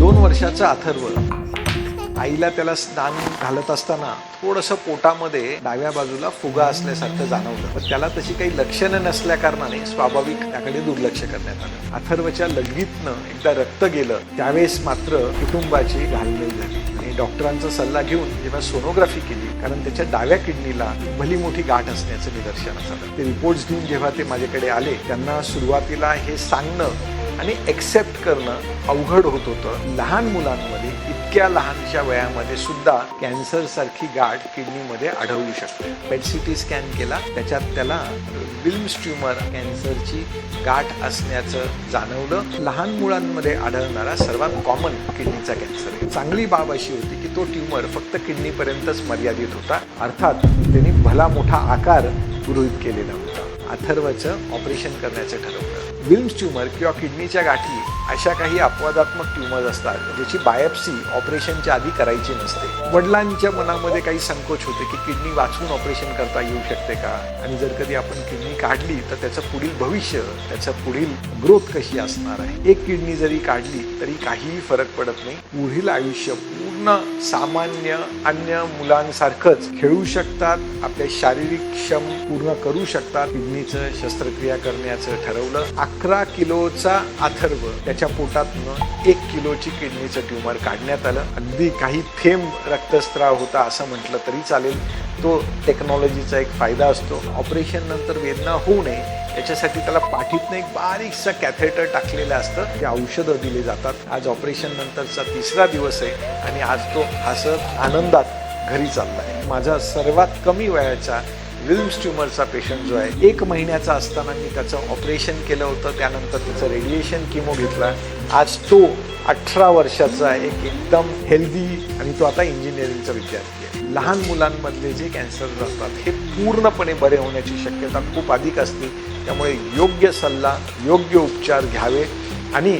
2 वर्षाचा अथर्व आईला त्याला स्नान घालत असताना थोडंसं पोटामध्ये डाव्या बाजूला फुगा असल्यासारखं जाणवलं, पण त्याला तशी काही लक्षणं नसल्या कारणाने स्वाभाविक त्याकडे दुर्लक्ष करण्यात आलं. अथर्वच्या लघवीतनं एकदा रक्त गेलं त्यावेळेस मात्र कुटुंबाची घालमेल झाली आणि डॉक्टरांचा सल्ला घेऊन जेव्हा सोनोग्राफी केली, कारण त्याच्या डाव्या किडनीला भली मोठी गाठ असण्याचं निदर्शनास आलं. ते रिपोर्ट्स घेऊन जेव्हा ते माझ्याकडे आले, त्यांना सुरुवातीला हे सांगणं आणि एक्सेप्ट करणं अवघड होत होतं. लहान मुलांमध्ये इतक्या लहानशा वयामध्ये सुद्धा कॅन्सर सारखी गाठ किडनीमध्ये आढळू शकते. पेट सीटी स्कॅन केला, त्याच्यात त्याला विल्म्स ट्यूमर कॅन्सरची गाठ असण्याचं जाणवलं. लहान मुलांमध्ये आढळणारा सर्वात कॉमन किडनीचा कॅन्सर आहे. चांगली बाब अशी होती की तो ट्यूमर फक्त किडनीपर्यंतच मर्यादित होता, अर्थात त्यांनी भला मोठा आकार गृहीत केलेला होता. अथर्वचं ऑपरेशन करण्याचं ठरवलं. विल्म्स ट्यूमर किंवा किडनीच्या गाठी अशा काही अपवादात्मक ट्यूमर्स असतात ज्याची बायोप्सी ऑपरेशनच्या आधी करायची नसते. वडिलांच्या मनामध्ये काही संकोच होते की किडनी वाचवून ऑपरेशन करता येऊ शकते का, आणि जर कधी आपण किडनी काढली तर त्याचं पुढील भविष्य, त्याचं पुढील ग्रोथ कशी असणार आहे. एक किडनी जरी काढली तरी काहीही फरक पडत नाही. पुढील आयुष्य पूर्ण सामान्य अन्य मुलांसारखंच खेळू शकतात, आपले शारीरिक श्रम पूर्ण करू शकतात. किडनीचं शस्त्रक्रिया करण्याचं ठरवलं. 11 किलोचा अथर्व, त्याच्या पोटातनं 1 किलोची किडनीचं ट्यूमर काढण्यात आलं. अगदी काही थेंब रक्तस्राव होता असं म्हटलं तरी चालेल. तो टेक्नॉलॉजीचा एक फायदा असतो. ऑपरेशन नंतर वेदना होऊ नये याच्यासाठी त्याला पाठीतनं एक बारीकसा कॅथेटर टाकलेलं असतं, ते औषधं दिली जातात. आज ऑपरेशन नंतरचा 3रा दिवस आहे आणि आज तो हसत आनंदात घरी चालला आहे. माझा सर्वात कमी वयाचा विल्म्स ट्यूमरचा पेशंट जो आहे, 1 महिन्याचा असताना मी त्याचं ऑपरेशन केलं होतं. त्यानंतर त्याचं रेडिएशन किमो घेतला. आज तो 18 वर्षाचा एक एकदम हेल्दी आणि तो आता इंजिनिअरिंगचा विद्यार्थी आहे. लहान मुलांमधले जे कॅन्सर असतात हे पूर्णपणे बरे होण्याची शक्यता खूप अधिक असते. त्यामुळे योग्य सल्ला, योग्य उपचार घ्यावे आणि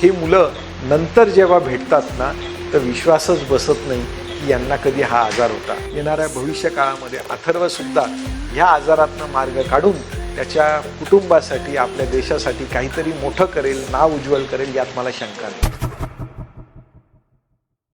हे मुलं नंतर जेव्हा भेटतात ना, तर विश्वासच बसत नाही की यांना कधी हा आजार होता. येणाऱ्या भविष्य काळामध्ये अथर्वसुद्धा ह्या आजारातनं मार्ग काढून त्याच्या कुटुंबासाठी, आपल्या देशासाठी काहीतरी मोठं करेल, नाव उज्ज्वल करेल यात मला शंका नाही.